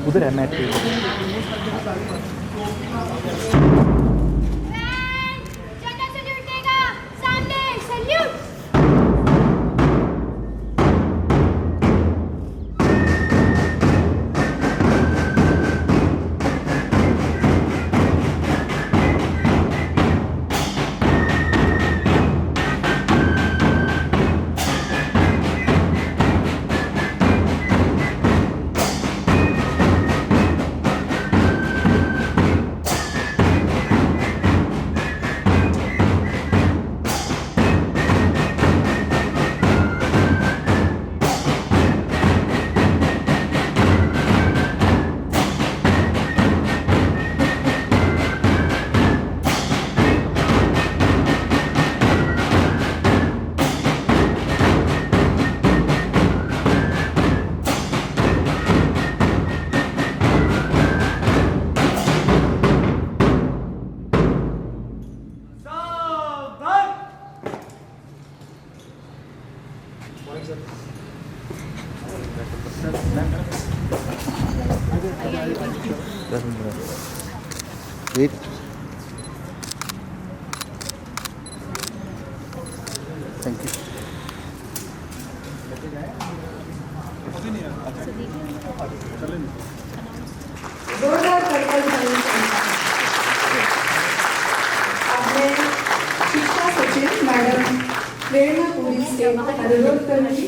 उधर है मैट पे। Wait. Thank you. जोरदार तालियां बजाइए। अपने शिक्षा सचिव मैडम प्रेरणा पुरी से अनुरोध करूंगी।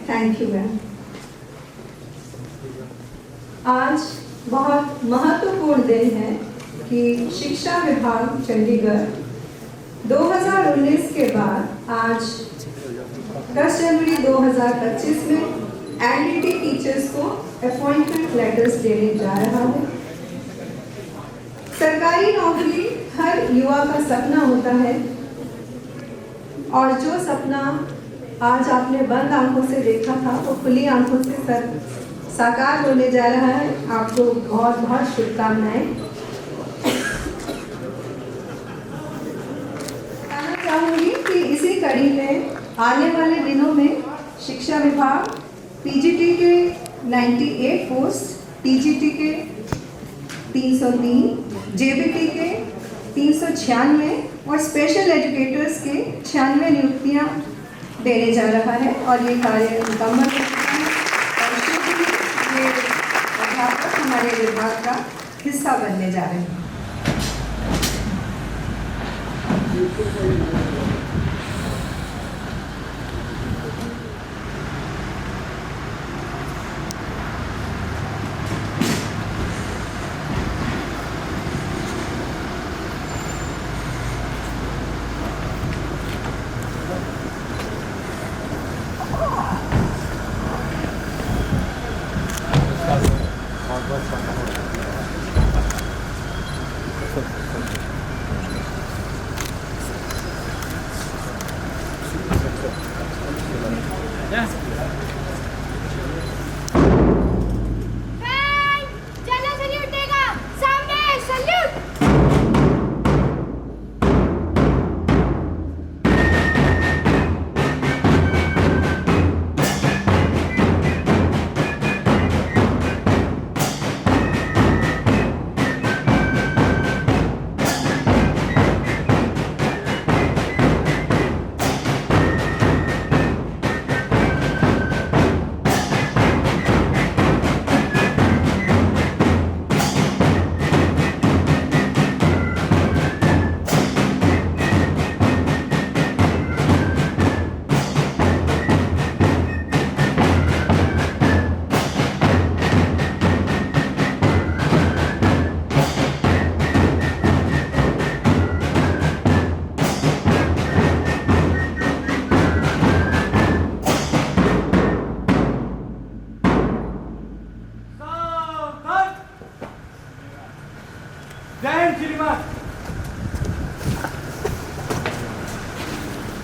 Thank you ma'am. आज बहुत महत्वपूर्ण दिन है कि शिक्षा विभाग चंडीगढ़ 2019 के बाद आज 10 जनवरी 2025 में एलईडी टीचर्स को अपॉइंटमेंट लेटर्स देने जा रहा है। सरकारी नौकरी हर युवा का सपना होता है और जो सपना आज आपने बंद आंखों से देखा था वो खुली आंखों से साकार होने जा रहा है। आपको बहुत बहुत शुभकामनाएं। कहना चाहूंगी कि इसी कड़ी में आने वाले दिनों में शिक्षा विभाग पीजीटी के 98 पोस्ट, टीजीटी के 303, जेबीटी के 396 और स्पेशल एजुकेटर्स के 96 नियुक्तियां देने जा रहा है और ये कार्य मुकम्मल हो चुका है और शीघ्र ही ये अध्यापक हमारे विभाग का हिस्सा बनने जा रहे हैं।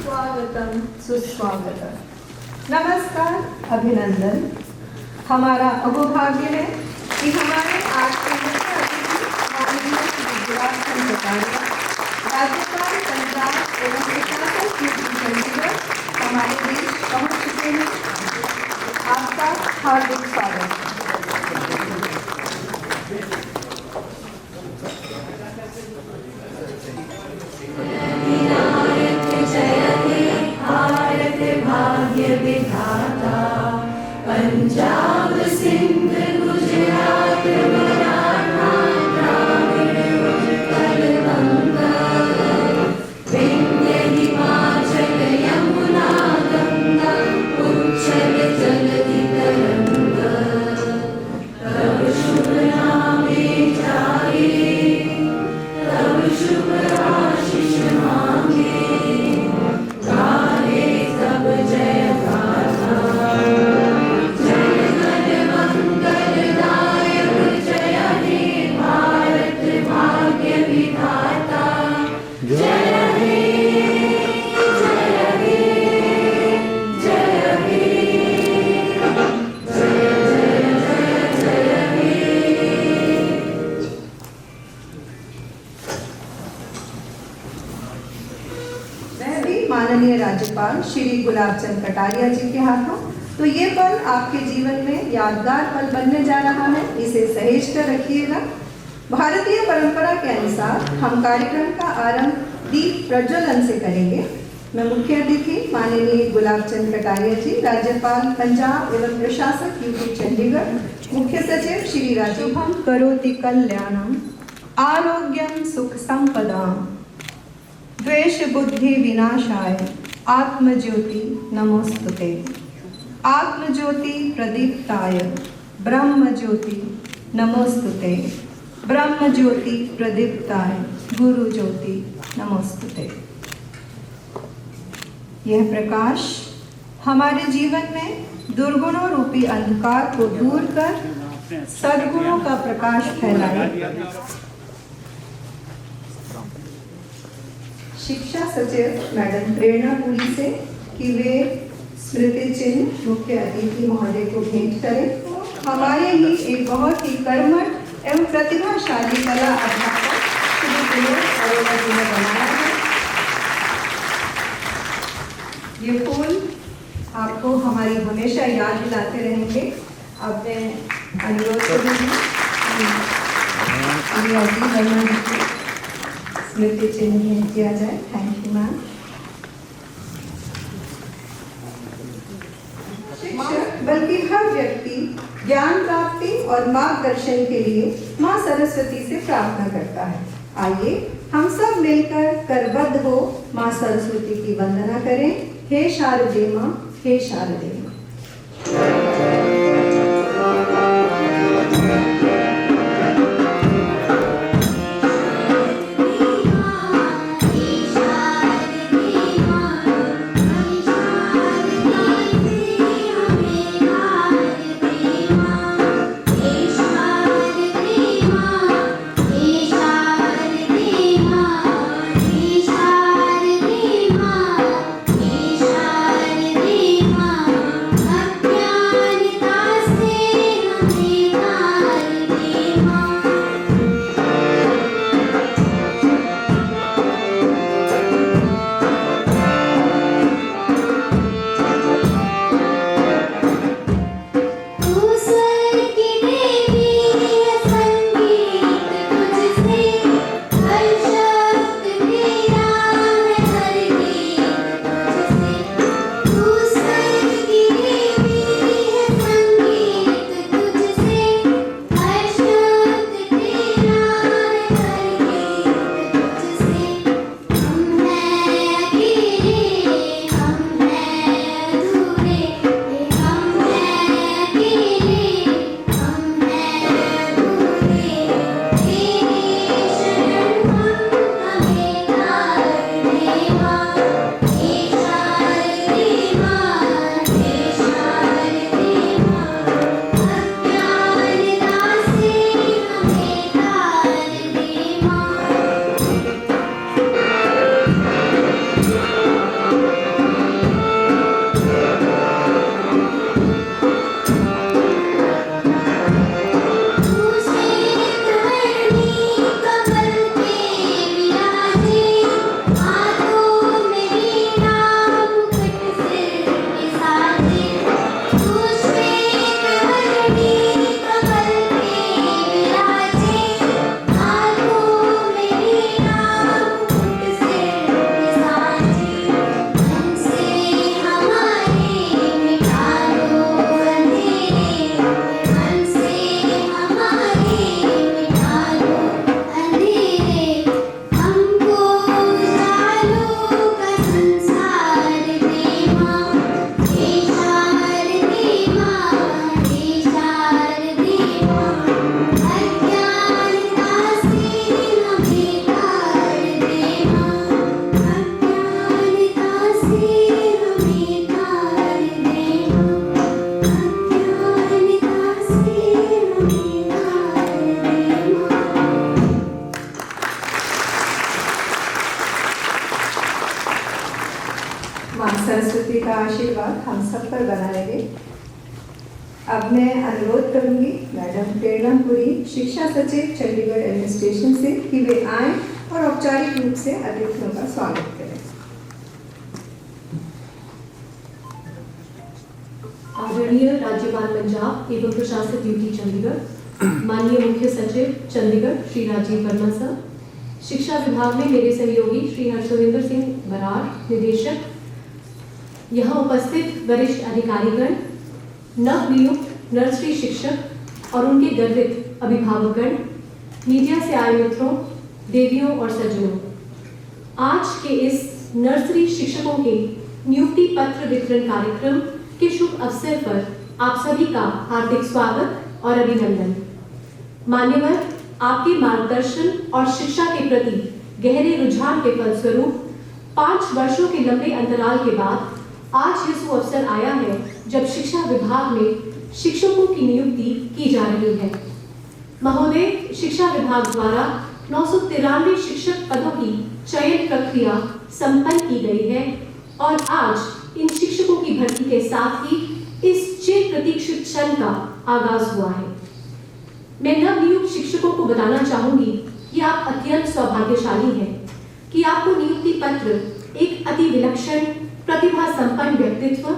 स्वागतम सुस्वागतम। नमस्कार, अभिनंदन। हमारा अहोभाग्य है कि हमारे आज के मुख्य अतिथि गुलाबचंद कटारिया, राज्यपाल पंजाब एवं प्रशासन यूपी चंडीगढ़ हमारे बीच पहुंच चुके हैं। आपका हार्दिक स्वागत। भाग्य विधाता पंजाब सिंध गुजरात मराठा द्राविड़ उत्कल गंगा विंध्य हिमाचल यमुना गंगा उच्चल जलधि तरंगा तब शुभ नामे जाए तब शुभ आशीष मांगे गाहे तब जय गाथा जय गण मंगलदायक जय हे भारत भाग्य विधाता जय हे जय हे जय हे जय जय जय हे। मैं भी माननीय राज्यपाल श्री गुलाबचंद कटारिया जी के हाथों, तो ये पल आपके जीवन में यादगार पल बनने जा रहा है, इसे सहेज कर रखिएगा। भारतीय परंपरा के अनुसार हम कार्यक्रम का आरंभ दीप प्रज्वलन से करेंगे। मैं मुख्य अतिथि माननीय गुलाबचंद कटारिया जी, राज्यपाल पंजाब एवं प्रशासक यूपी चंडीगढ़, मुख्य सचिव श्री राजीवम करोति कल्याणम आरोग्यम सुख संपदाम द्वेष बुद्धि विनाशाय आत्मज्योति नमोस्तुते आत्मज्योति प्रदीप्ताय ब्रह्म ज्योति नमोस्तुते ब्रह्म ज्योति प्रदीप्ताय गुरु ज्योति नमोस्तुते। यह प्रकाश हमारे जीवन में दुर्गुणों रूपी अंधकार को दूर कर सद्गुणों का प्रकाश फैलाए। शिक्षा सचिव मैडम प्रेरणा पुरी से कि वे स्मृति चिन्ह मुख्य अतिथि महोदय को भेंट करें। हमारे ही एक बहुत ही कर्मठ एवं प्रतिभाशाली कला अध्यापक श्री विनोद अरोड़ा जी ने बनाया है। ये फूल आपको हमारी हमेशा याद दिलाते रहेंगे। अब मैं अनुरोध करूँगी स्मृति चिन्ह भेंट किया जाए। Thank you ma'am. शिक्षक बल्कि हर व्यक्ति ज्ञान प्राप्ति और मार्गदर्शन के लिए माँ सरस्वती से प्रार्थना करता है। आइए हम सब मिलकर करबद्ध हो माँ सरस्वती की वंदना करें। हे शारदे माँ, हे शारदे माँ। Yeah. अब मैं अनुरोध करूंगी मैडम प्रेरणा पुरी, शिक्षा सचिव चंडीगढ़ एडमिनिस्ट्रेशन से, कि वे आएं और औपचारिक रूप से अतिथियों का स्वागत करें। आदरणीय राज्यपाल पंजाब एवं प्रशासक यूटी चंडीगढ़, माननीय मुख्य सचिव चंडीगढ़ श्री राजीव वर्मा सर, शिक्षा विभाग में मेरे सहयोगी श्री हर्षविंदर सिंह बराड़ निदेशक, यहाँ उपस्थित वरिष्ठ अधिकारीगण, नवनियुक्त नर्सरी शिक्षक और उनके गर्वित अभिभावकगण, मीडिया से आए मित्रों, देवियों और सज्जनों, आज के इस नर्सरी शिक्षकों के नियुक्ति पत्र वितरण कार्यक्रम के शुभ अवसर पर आप सभी का हार्दिक स्वागत और अभिनंदन। मान्यवर, आपके मार्गदर्शन और शिक्षा के प्रति गहरे रुझान के फलस्वरूप 5 वर्षों के लंबे अंतराल के बाद आज यह शुभ अवसर आया है जब शिक्षा विभाग में शिक्षकों की नियुक्ति की जा रही है। महोदय, शिक्षा विभाग द्वारा 993 शिक्षक पदों की चयन प्रक्रिया संपन्न की गई है और आज इन शिक्षकों की भर्ती के साथ ही इस चिर प्रतीक्षित क्षण का आगाज हुआ है। मैं नवनियुक्त शिक्षकों को बताना चाहूंगी कि आप अत्यंत सौभाग्यशाली हैं कि आपको नियुक्ति पत्र एक अति विलक्षण प्रतिभा संपन्न व्यक्तित्व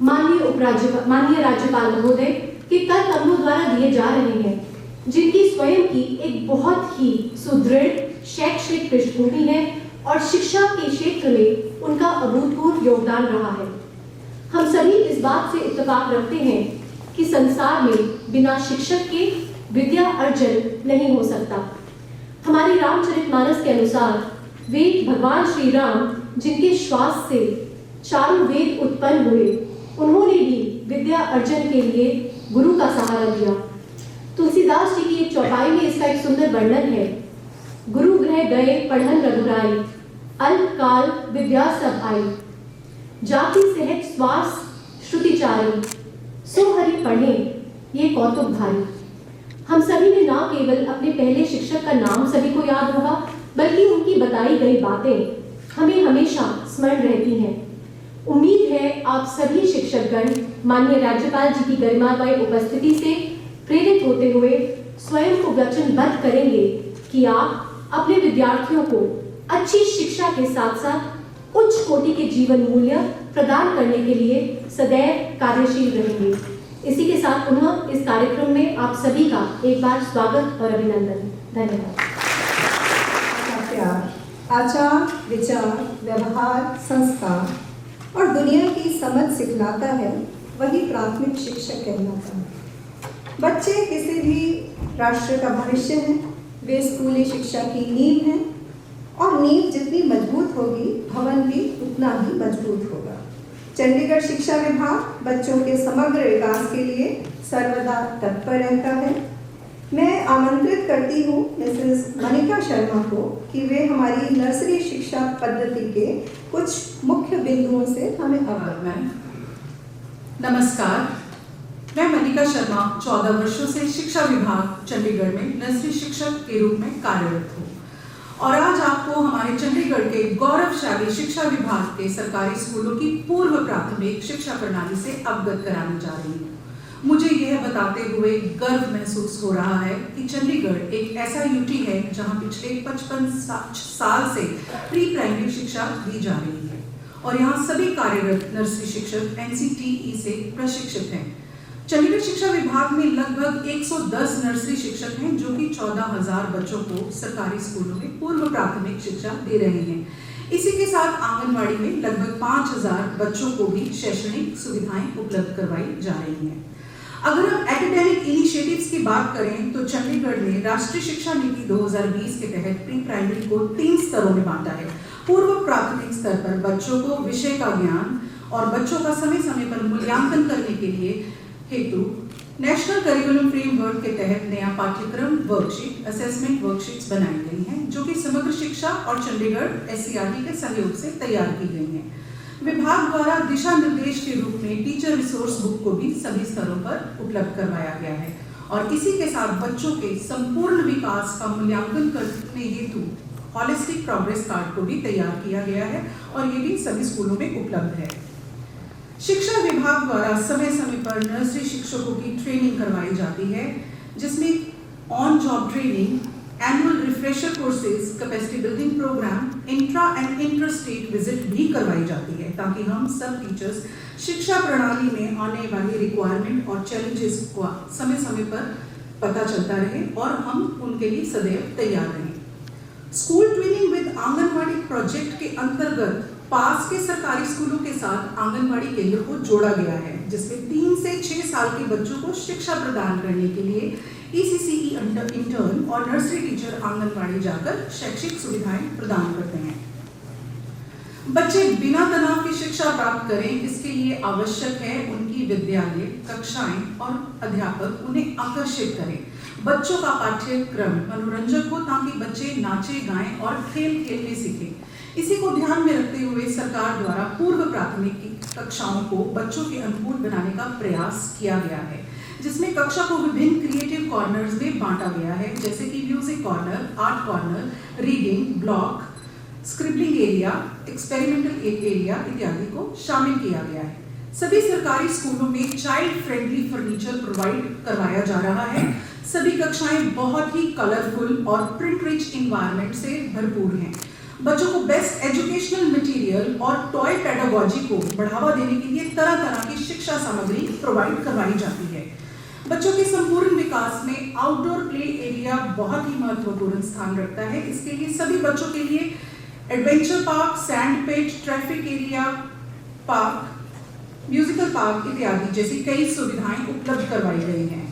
माननीय राज्यपाल महोदय के कर कमलों द्वारा दिए जा रहे हैं, जिनकी स्वयं की एक बहुत ही सुदृढ़ शैक्षणिक पृष्ठभूमि है और शिक्षा के क्षेत्र में उनका अभूतपूर्व योगदान रहा है। हम सभी इस बात से इत्तेफाक रखते हैं कि संसार में बिना शिक्षक के विद्या अर्जन नहीं हो सकता। हमारे रामचरितमानस के अनुसार वेद भगवान श्री राम जिनके श्वास से चारों वेद उत्पन्न हुए, उन्होंने भी विद्या अर्जन के लिए गुरु का सहारा लिया। तुलसीदास जी की एक चौपाई में इसका एक सुंदर वर्णन है। गुरु गृह गए पढ़न रघुराई, अल्प काल विद्या सब आई, जाति सहज श्वास श्रुतिचारी, सो हरि पढ़े ये कौतुक भारी। हम सभी ने न केवल अपने पहले शिक्षक का नाम सभी को याद होगा, बल्कि उनकी बताई गई बातें हमें हमेशा स्मरण रहती हैं। उम्मीद है आप सभी शिक्षकगण माननीय राज्यपाल जी की गरिमामय उपस्थिति से प्रेरित होते हुए स्वयं को वचनबद्ध करेंगे कि आप अपने विद्यार्थियों को अच्छी शिक्षा के साथ साथ उच्च कोटि के जीवन मूल्य प्रदान करने के लिए सदैव कार्यशील रहेंगे। इसी के साथ पुनः इस कार्यक्रम में आप सभी का एक बार स्वागत और अभिनंदन। धन्यवाद। प्यार, आचार विचार व्यवहार संस्कार और दुनिया की समझ सिखलाता है, वही प्राथमिक शिक्षक कहलाता है। बच्चे किसी भी राष्ट्र का भविष्य हैं। वे स्कूली शिक्षा की नींव हैं और नींव जितनी मजबूत होगी, भवन भी उतना ही मजबूत होगा। चंडीगढ़ शिक्षा विभाग बच्चों के समग्र विकास के लिए सर्वदा तत्पर रहता है। मैं आमंत्रित करती हूँ मिसेस मनिका शर्मा को कि वे हमारी नर्सरी शिक्षा पद्धति के कुछ मुख्य बिंदुओं से हमें अवगत कराएं। नमस्कार, मैं मनिका शर्मा 14 वर्षों से शिक्षा विभाग चंडीगढ़ में नर्सरी शिक्षक के रूप में कार्यरत हूँ और आज आपको हमारे चंडीगढ़ के गौरवशाली शिक्षा विभाग के सरकारी स्कूलों की पूर्व प्राथमिक शिक्षा प्रणाली से अवगत कराने जा रही हूँ। मुझे यह बताते हुए गर्व महसूस हो रहा है कि चंडीगढ़ एक ऐसा यूटी है जहाँ पिछले 55 साल से प्री प्राइमरी शिक्षा दी जा रही है और यहाँ सभी कार्यरत नर्सरी शिक्षक NCTE से प्रशिक्षित हैं। चंडीगढ़ शिक्षा विभाग में लगभग 110 नर्सरी शिक्षक हैं जो कि 14,000 बच्चों को सरकारी स्कूलों में पूर्व प्राथमिक शिक्षा दे रहे हैं। इसी के साथ आंगनवाड़ी में लगभग 5,000 बच्चों को भी शैक्षणिक सुविधाएं उपलब्ध करवाई जा रही हैं। अगर हम एकेडमिक इनिशिएटिव्स की बात करें तो चंडीगढ़ ने राष्ट्रीय शिक्षा नीति 2020 के तहत प्री प्राइमरी को 3 स्तरों में बांटा है। पूर्व प्राथमिक स्तर पर बच्चों को विषय का ज्ञान और बच्चों का समय समय पर मूल्यांकन करने के लिए हेतु नेशनल करिकुलम फ्रेमवर्क के तहत नया पाठ्यक्रम वर्कशीट असेसमेंट वर्कशीट्स बनाई गई हैं जो कि समग्र शिक्षा और चंडीगढ़ SCRT के सहयोग से तैयार की गई हैं। विभाग द्वारा दिशा निर्देश के रूप में टीचर रिसोर्स बुक को भी सभी स्तरों पर उपलब्ध करवाया गया है और इसी के साथ बच्चों के संपूर्ण विकास का मूल्यांकन करने हेतु हॉलिस्टिक प्रोग्रेस कार्ड को भी तैयार किया गया है और ये भी सभी स्कूलों में उपलब्ध है। शिक्षा विभाग द्वारा समय समय पर नर्सरी शिक्षकों की ट्रेनिंग करवाई जाती है, जिसमें on job training, annual refresher courses, capacity building programme, intra and inter state visit भी करवाई जाती है, ताकि हम सब टीचर्स शिक्षा प्रणाली में आने वाली रिक्वायरमेंट और चैलेंजेस को समय समय पर पता चलता रहे और हम उनके लिए सदैव तैयार रहें। School twinning with anganwadi project के अंतर्गत पास के सरकारी स्कूलों के साथ आंगनवाड़ी केंद्र को जोड़ा गया है, जिसमें 3 से 6 साल के बच्चों को शिक्षा प्रदान करने के लिए ECCE इंटर्न और नर्सरी टीचर आंगनवाड़ी जाकर शैक्षिक सुविधाएं प्रदान करते हैं। बच्चे बिना तनाव की शिक्षा प्राप्त करें, इसके लिए आवश्यक है उनकी विद्यालय, कक्षाएं और अध्यापक उन्हें आकर्षित करें। बच्चों का पाठ्यक्रम मनोरंजक हो ताकि बच्चे नाचे गाएं और खेल खेलने सीखें। इसी को ध्यान में रखते हुए सरकार द्वारा पूर्व प्राथमिक कक्षाओं को बच्चों के अनुकूल बनाने का प्रयास किया गया है, जिसमें कक्षा को विभिन्न क्रिएटिव कॉर्नर्स में बांटा गया है, जैसे कि music corner, art corner, reading block, scribbling area, experimental area इत्यादि को शामिल किया गया है। सभी सरकारी स्कूलों में चाइल्ड फ्रेंडली फर्नीचर प्रोवाइड करवाया जा रहा है। सभी कक्षाएं बहुत ही कलरफुल और प्रिंट रिच इन्वायरमेंट से भरपूर हैं। बच्चों को बेस्ट एजुकेशनल मटेरियल और टॉय पेडागोजी को बढ़ावा देने के लिए तरह तरह की शिक्षा सामग्री प्रोवाइड करवाई जाती है। बच्चों के संपूर्ण विकास में आउटडोर प्ले एरिया बहुत ही महत्वपूर्ण स्थान रखता है। इसके लिए सभी बच्चों के लिए adventure park, sand pit, traffic area park, musical park इत्यादि जैसी कई सुविधाएं उपलब्ध करवाई गई हैं।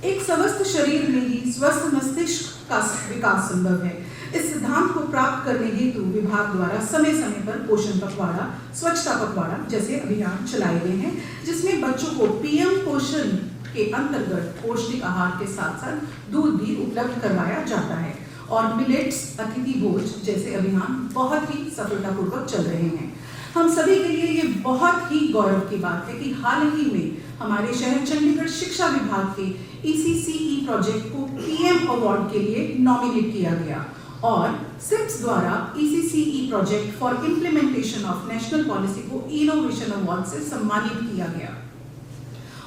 एक स्वस्थ शरीर में ही स्वस्थ मस्तिष्क का विकास संभव है। इस सिद्धांत को प्राप्त करने हेतु विभाग द्वारा समय समय पर पोषण पखवाड़ा, स्वच्छता पखवाड़ा जैसे अभियान चलाए गए हैं, जिसमें बच्चों को PM पोषण के अंतर्गत पौष्टिक आहार के साथ साथ दूध भी उपलब्ध करवाया जाता है और मिलेट्स, अतिथि भोज जैसे अभियान बहुत ही सफलतापूर्वक चल रहे हैं। हम सभी के लिए ये बहुत ही गौरव की बात है कि हाल ही में हमारे शहर चंडीगढ़ शिक्षा विभाग के ECCE प्रोजेक्ट को PM अवार्ड के लिए नॉमिनेट किया गया और SIPS द्वारा ECCE project for implementation of national policy को इनोवेशन अवार्ड से सम्मानित किया गया।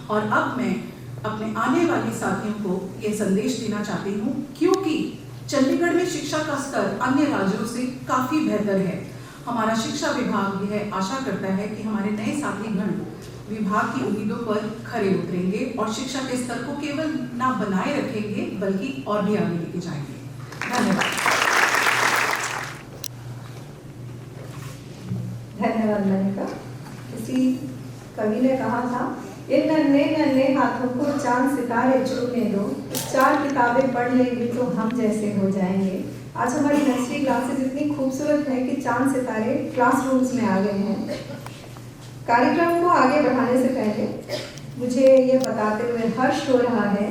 और अब मैं अपने आने वाले साथियों को यह संदेश देना चाहती हूँ, क्योंकि चंडीगढ़ में शिक्षा का स्तर अन्य राज्यों से काफी बेहतर है। हमारा शिक्षा विभाग यह आशा करता है कि हमारे नए साथीगण विभाग की उम्मीदों पर खरे उतरेंगे और शिक्षा के स्तर को केवल ना बनाए रखेंगे बल्कि और भी आगे लेके जाएंगे। धन्यवाद। धन्यवाद मनिका। किसी कवि ने कहा था, इन नन्हे नन्हे हाथों को चांद सितारे छूने दो, 4 किताबें पढ़ लेंगे तो हम जैसे हो जाएंगे। आज हमारी नर्सरी क्लासेस इतनी खूबसूरत है कि चांद सितारे क्लासरूम्स में आ गए हैं। कार्यक्रम को आगे बढ़ाने से पहले मुझे ये बताते हुए हर्ष हो रहा है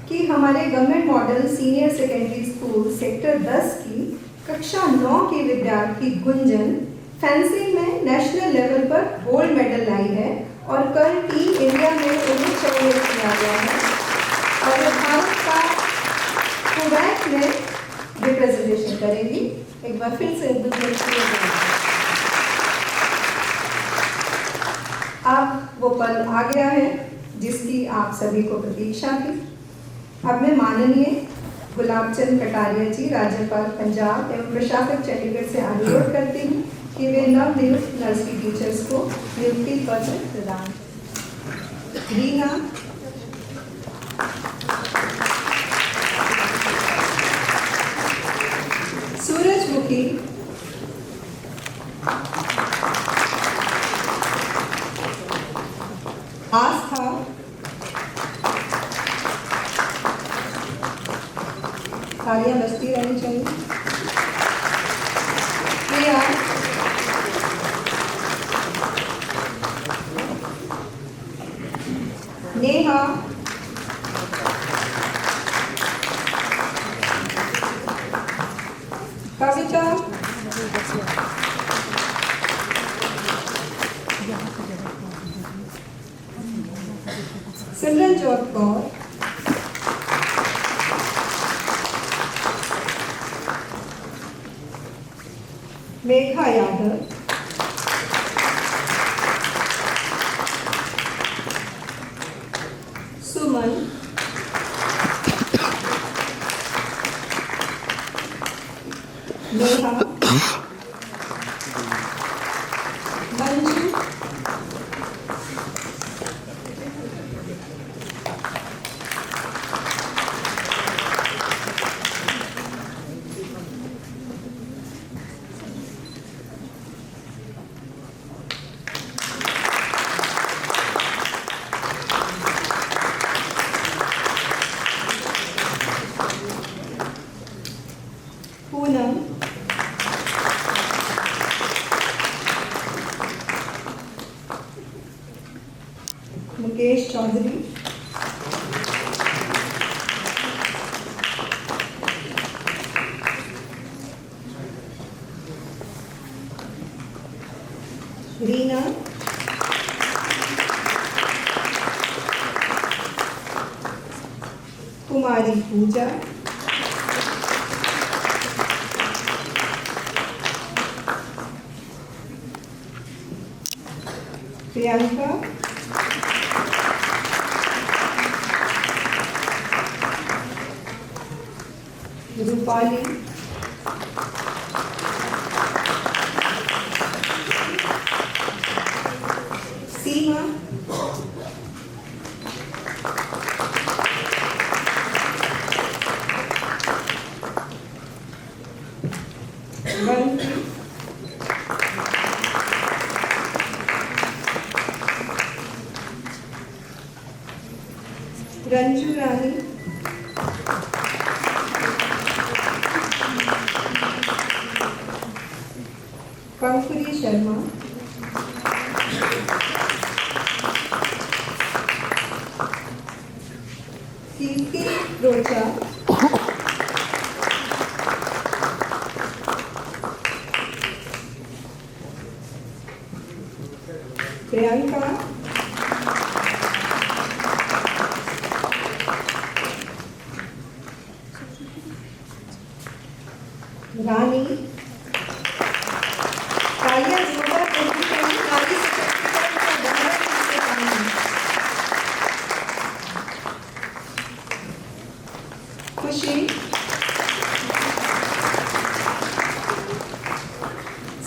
कि हमारे government model senior secondary school sector 10 की कक्षा 9 की विद्यार्थी गुंजन फेंसिंग में नेशनल लेवल पर गोल्ड मेडल लाई है और कल टीम इंडिया में उन्हें चयनित किया गया है और भारत का कुवैत में रिप्रेजेंटेशन करेगी। एक बार फिर से अब वो पल आ गया है जिसकी आप सभी को प्रतीक्षा थी। अब मैं माननीय गुलाबचंद कटारिया जी, राज्यपाल पंजाब एवं प्रशासक चंडीगढ़ से अनुरोध करती हूँ कि वे नवनियुक्त नर्सरी टीचर्स को नियुक्ति पत्र प्रदान करें। रीना सूरजमुखी आस्था तालियां बजती रहनी चाहिए। प्रिया नेहा कविता सिमरनजोत कौर मेघा यादव नेहा, मंजू, पूनम, मुकेश चौधरी, रीना, कुमारी पूजा, प्रियंका, रूपाली, सीमा, बंटी, रंजू रानी, पंकुरी शर्मा, कीर्ति रोचा, प्रियंका, रानी, तालियां जोरदार करनी चाहिए नारी सशक्तिकरण का बहुत अच्छे काम है। खुशी,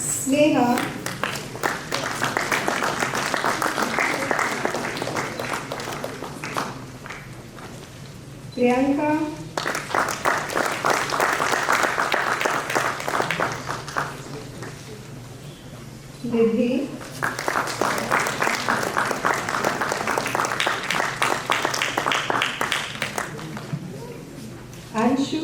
स्नेहा, प्रियंका, निधि, अंशु,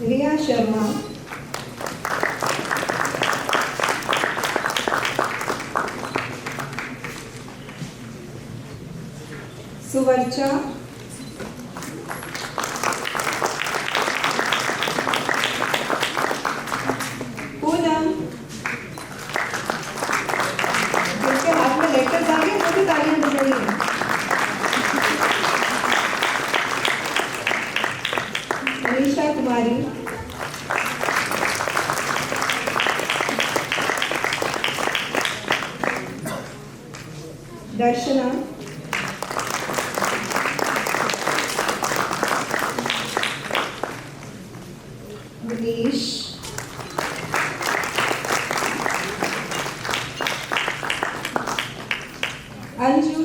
रिया शर्मा, सुवर्चा, पूनम, जिसके हाथ में लेटर आ गए वो भी तालियां बजाइए। अनीशा कुमारी, दर्शना, मनीष, अंजू,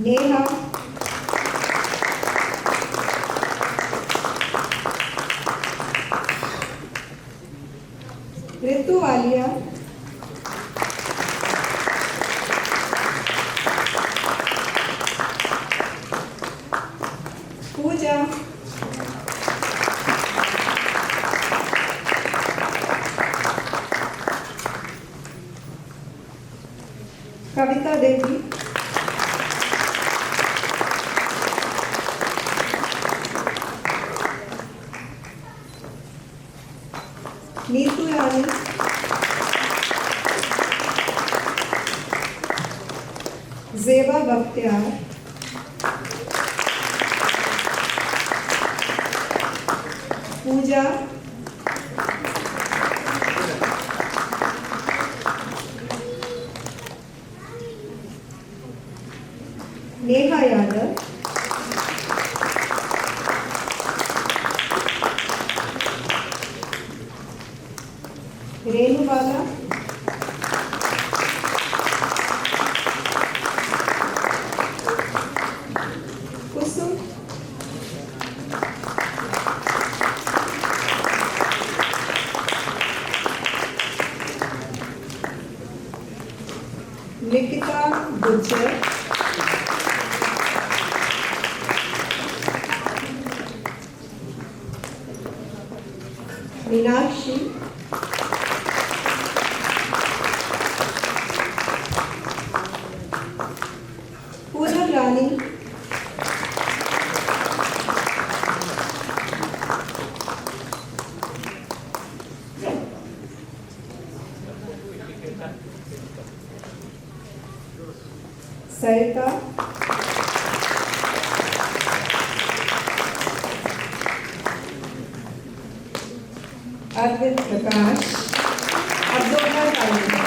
नेहा, ऋतु वालिया, पूजा, कविता देवी, नीतू रानी, जेबा बख्तियार, पूजा, नेहा यादव, रेणु बाला, कुसुम, निकिता गुज्जर, मीनाक्षी, पूनम रानी, सरिता, अरविंद प्रकाश, अब्दुल्ला तालिबा,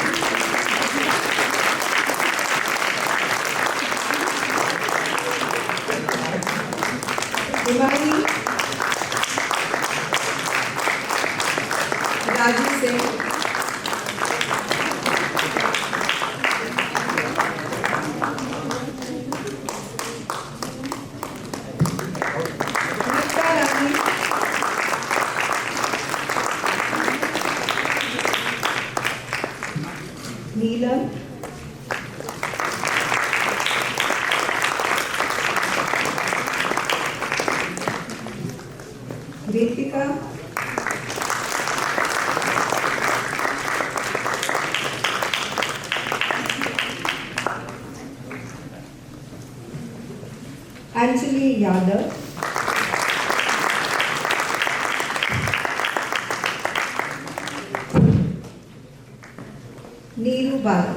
हिमानी, राजू सिंह, मुक्ता रानी, नीलम, रितिका, अंजलि यादव, नीरू बाला।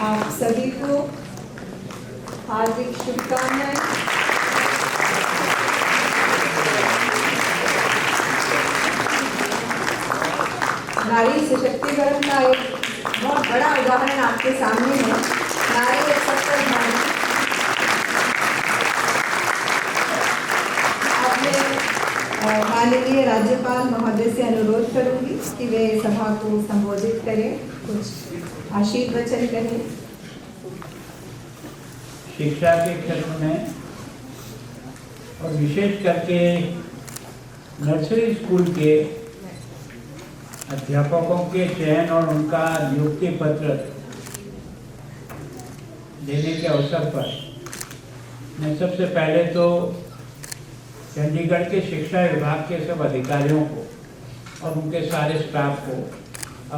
आप सभी को हार्दिक शुभकामनाएं। नारी सशक्तिकरण का एक बहुत बड़ा उदाहरण आपके सामने है। नारी एक सशक्त नारी। आपने माननीय राज्यपाल महोदय से अनुरोध करूंगी कि वे सभा को संबोधित करें, कुछ आशीर्वचन करें। शिक्षा के क्षेत्र में और विशेष करके नर्सरी स्कूल के अध्यापकों के चयन और उनका नियुक्ति पत्र देने के अवसर पर मैं सबसे पहले तो चंडीगढ़ के शिक्षा विभाग के सब अधिकारियों को और उनके सारे स्टाफ को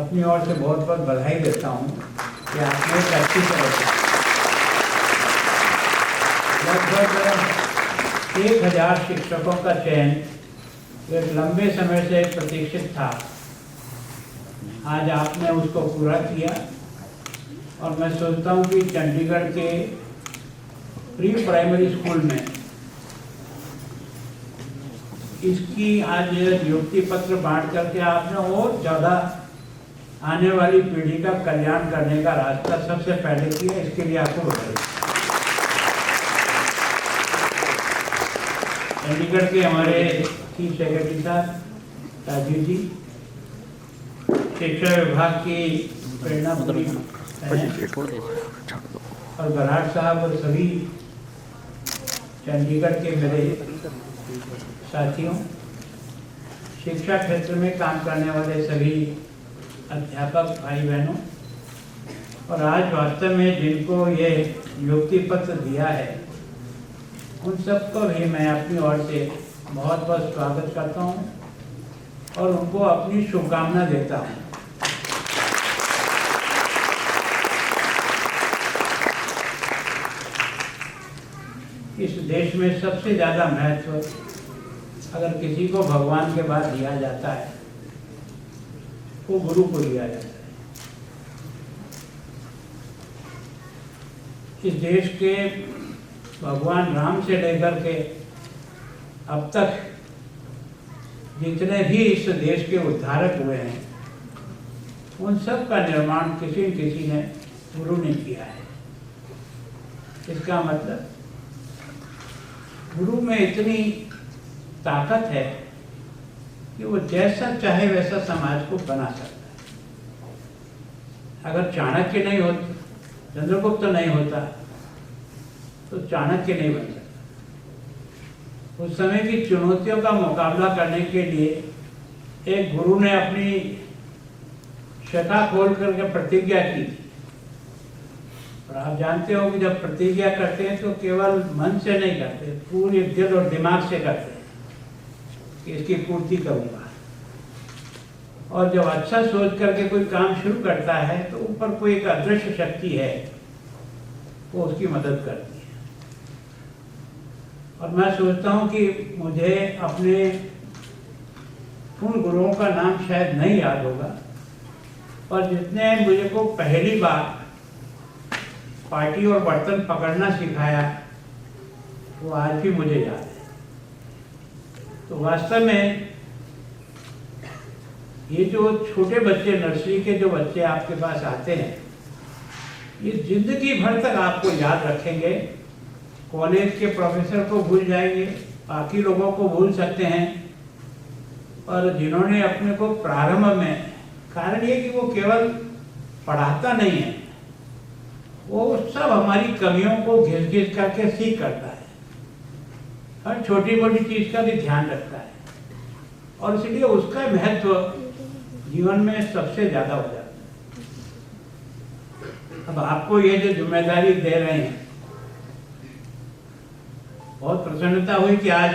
अपनी ओर से बहुत बहुत बधाई देता हूँ कि आपने एक अच्छी तरह से लगभग 1000 शिक्षकों का चयन एक लंबे समय से प्रतीक्षित था। आज आपने उसको पूरा किया और मैं सोचता हूँ कि चंडीगढ़ के प्री प्राइमरी स्कूल में इसकी आज नियुक्ति पत्र बांट करके आपने और ज़्यादा आने वाली पीढ़ी का कल्याण करने का रास्ता सबसे पहले किया। इसके लिए आपको बधाई। चंडीगढ़ के हमारे चीफ सेक्रेटरी साहब राजीव जी, शिक्षा विभाग की प्रेरणा पूरी और बराड़ साहब और सभी चंडीगढ़ के मेरे साथियों, शिक्षा क्षेत्र में काम करने वाले सभी अध्यापक भाई बहनों, और आज वास्तव में जिनको ये नियुक्ति पत्र दिया है उन सबको भी मैं अपनी ओर से बहुत बहुत स्वागत करता हूँ और उनको अपनी शुभकामना देता हूँ। इस देश में सबसे ज़्यादा महत्व अगर किसी को भगवान के बाद दिया जाता है वो गुरु को दिया जाता है। इस देश के भगवान राम से लेकर के अब तक जितने भी इस देश के उद्धारक हुए हैं उन सब का निर्माण किसी न किसी ने गुरु ने किया है। इसका मतलब गुरु में इतनी ताकत है कि वो जैसा चाहे वैसा समाज को बना सकता है। अगर चाणक्य नहीं होता, चंद्रगुप्त नहीं होता, तो चाणक्य नहीं बन सकता। उस समय की चुनौतियों का मुकाबला करने के लिए एक गुरु ने अपनी शाखा खोल करके प्रतिज्ञा की थी। और आप जानते हो कि जब प्रतिज्ञा करते हैं तो केवल मन से नहीं करते, पूरे दिल और दिमाग से करते हैं कि इसकी पूर्ति करूंगा। और जब अच्छा सोच करके कोई काम शुरू करता है तो ऊपर कोई एक अदृश्य शक्ति है, वो उसकी मदद करती है। और मैं सोचता हूँ कि मुझे अपने उन गुरुओं का नाम शायद नहीं याद होगा, और जितने मुझे को पहली बार पार्टी और बर्तन पकड़ना सिखाया वो आज भी मुझे याद है। तो वास्तव में ये जो छोटे बच्चे, नर्सरी के जो बच्चे आपके पास आते हैं, ये जिंदगी भर तक आपको याद रखेंगे। कॉलेज के प्रोफेसर को भूल जाएंगे, बाकी लोगों को भूल सकते हैं, और जिन्होंने अपने को प्रारंभ में, कारण ये कि वो केवल पढ़ाता नहीं है, वो सब हमारी कमियों को घिस घिस करके सीख करता है, हर छोटी मोटी चीज का भी ध्यान रखता है, और इसलिए उसका महत्व जीवन में सबसे ज्यादा हो जाता है। अब आपको ये जो जिम्मेदारी दे रहे हैं, बहुत प्रसन्नता हुई कि आज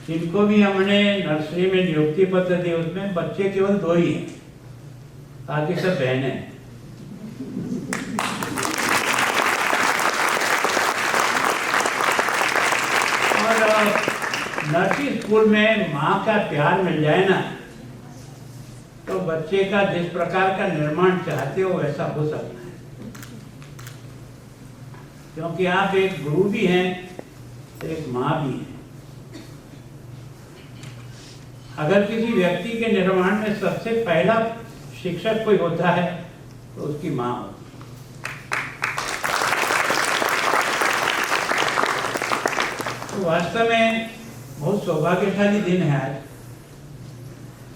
जिनको भी हमने नर्सरी में नियुक्ति पत्र दी उसमें बच्चे केवल 2 ही हैं, बाकी सब बहनें हैं। और नर्सरी स्कूल में माँ का प्यार मिल जाए ना, तो बच्चे का जिस प्रकार का निर्माण चाहते हो वैसा हो सकता है। क्योंकि आप एक गुरु भी हैं, एक माँ भी है। अगर किसी व्यक्ति के निर्माण में सबसे पहला शिक्षक कोई होता है तो उसकी माँ होती है। तो वास्तव में बहुत सौभाग्यशाली दिन है आज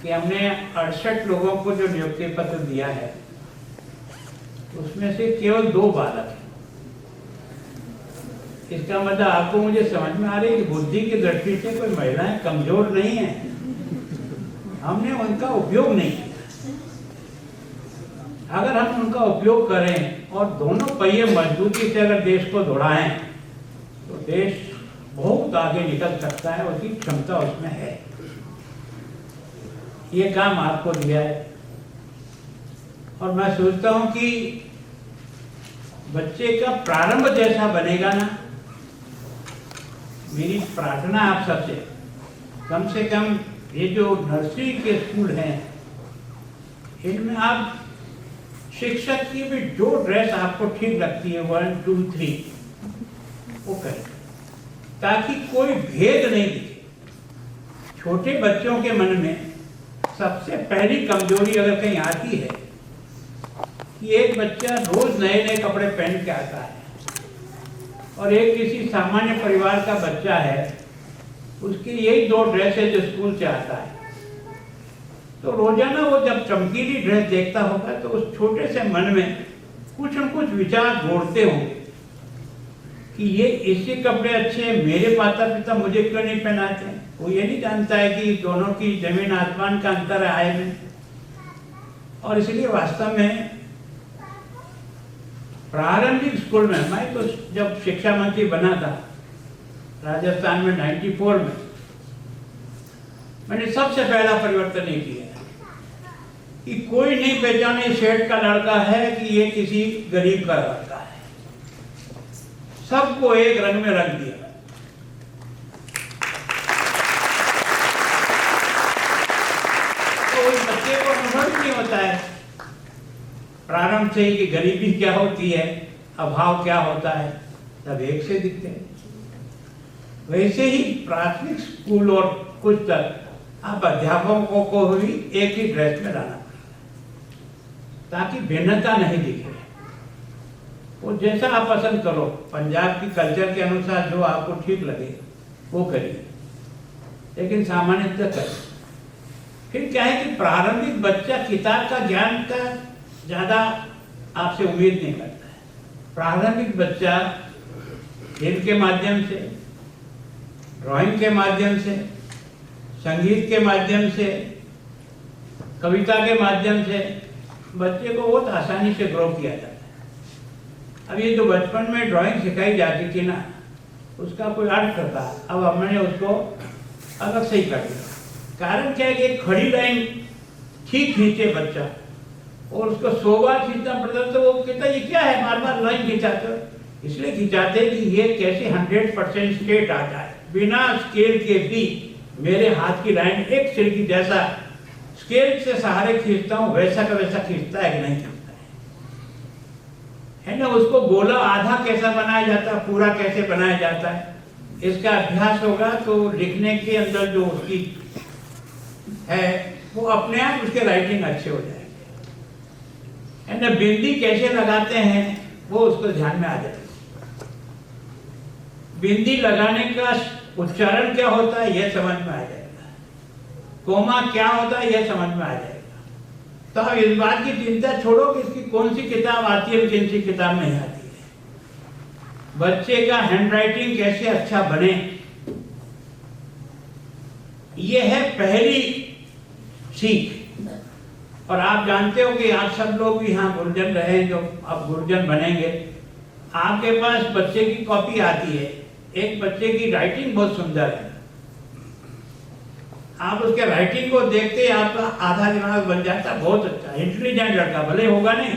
कि हमने 68 लोगों को जो नियुक्ति पत्र दिया है, उसमें से केवल 2 बालक हैं। इसका मतलब आपको मुझे समझ में आ रही है कि बुद्धि की दृष्टि से कोई महिलाएं कमजोर नहीं है, हमने उनका उपयोग नहीं किया। अगर हम उनका उपयोग करें और दोनों पहिए मजबूती से अगर देश को दौड़ाएं तो देश बहुत आगे निकल सकता है, उसकी क्षमता उसमें है। ये काम आपको दिया है, और मैं सोचता हूं कि बच्चे का प्रारंभ जैसा बनेगा ना, मेरी प्रार्थना आप सबसे, कम से कम ये जो नर्सरी के स्कूल हैं, इनमें आप शिक्षक की भी जो ड्रेस आपको ठीक लगती है 1, 2, 3 वो करें, ताकि कोई भेद नहीं दिखे। छोटे बच्चों के मन में सबसे पहली कमजोरी अगर कहीं आती है कि एक बच्चा रोज नए नए कपड़े पहन के आता है, और एक किसी सामान्य परिवार का बच्चा है, उसकी यही 2 ड्रेस है जो स्कूल से आता है, तो रोजाना वो जब चमकीली ड्रेस देखता होगा तो उस छोटे से मन में कुछ न कुछ विचार जोड़ते होंगे कि ये इसके कपड़े अच्छे हैं, मेरे माता पिता मुझे क्यों नहीं पहनाते हैं। वो ये नहीं जानता है कि दोनों की जमीन आसमान का अंतर है आय में। और इसलिए वास्तव में प्रारंभिक स्कूल में, मैं तो जब शिक्षा मंत्री बना था राजस्थान में 94 में, मैंने सबसे पहला परिवर्तन ये किया कि कोई नहीं पहचाने सेठ का लड़का है कि ये किसी गरीब का लड़का है, सबको एक रंग में रख दिया। तो उस बच्चे को अनुभव नहीं होता है प्रारंभ से ही कि गरीबी क्या होती है, अभाव क्या होता है, सब एक से दिखते हैं। वैसे ही प्राथमिक स्कूल और कुछ तक आप अध्यापकों को भी एक ही ड्रेस में लाना। ताकि भिन्नता नहीं दिखे। वो जैसा आप पसंद करो, पंजाब की कल्चर के अनुसार जो आपको ठीक लगे वो करिए, लेकिन सामान्यतः करिए। फिर क्या है कि प्रारंभिक बच्चा किताब का ज्ञान का ज़्यादा आपसे उम्मीद नहीं करता है। प्रारंभिक बच्चा खेल के माध्यम से, ड्राइंग के माध्यम से, संगीत के माध्यम से, कविता के माध्यम से बच्चे को बहुत आसानी से ग्रो किया जाता है। अब ये जो बचपन में ड्राइंग सिखाई जाती थी ना, उसका कोई अर्थ था, अब हमने उसको अलग से ही कर दिया। कारण क्या है कि खड़ी लाइन ठीक खींचे बच्चा और उसको 100 बार खींचना पड़ता, तो वो कहता ये क्या है, बार बार लाइन खिंचाते। इसलिए खिंचाते कि ये कैसे 100% स्ट्रेट आ जाए, बिना स्केल के भी मेरे हाथ की लाइन एक सिर की जैसा स्केल से सहारे खींचता हूँ वैसा का वैसा खींचता है कि नहीं खींचता है ना। उसको गोला आधा कैसा बनाया जाता है, पूरा कैसे बनाया जाता है, इसका अभ्यास होगा तो लिखने के अंदर जो उसकी है वो अपने आप उसके राइटिंग अच्छे हो जाएंगे, है ना। बिंदी कैसे लगाते हैं वो उसको ध्यान में आ जाएगा। बिंदी लगाने का उच्चारण क्या होता है यह समझ में आ जाएगा, कोमा क्या होता है यह समझ में आ जाएगा। तो अब इस बात की चिंता छोड़ो कि इसकी कौन सी किताब आती है, कौन सी किताब नहीं आती है। बच्चे का हैंडराइटिंग कैसे अच्छा बने, यह है पहली सीख। और आप जानते हो कि आप सब लोग भी यहाँ गुरुजन रहे, जो अब गुरुजन बनेंगे, आपके पास बच्चे की कॉपी आती है। एक बच्चे की राइटिंग बहुत सुंदर है, आप उसके राइटिंग को देखते ही आपका आधा दिमाग बन जाता, बहुत अच्छा इंटेलिजेंट लड़का, भले होगा नहीं।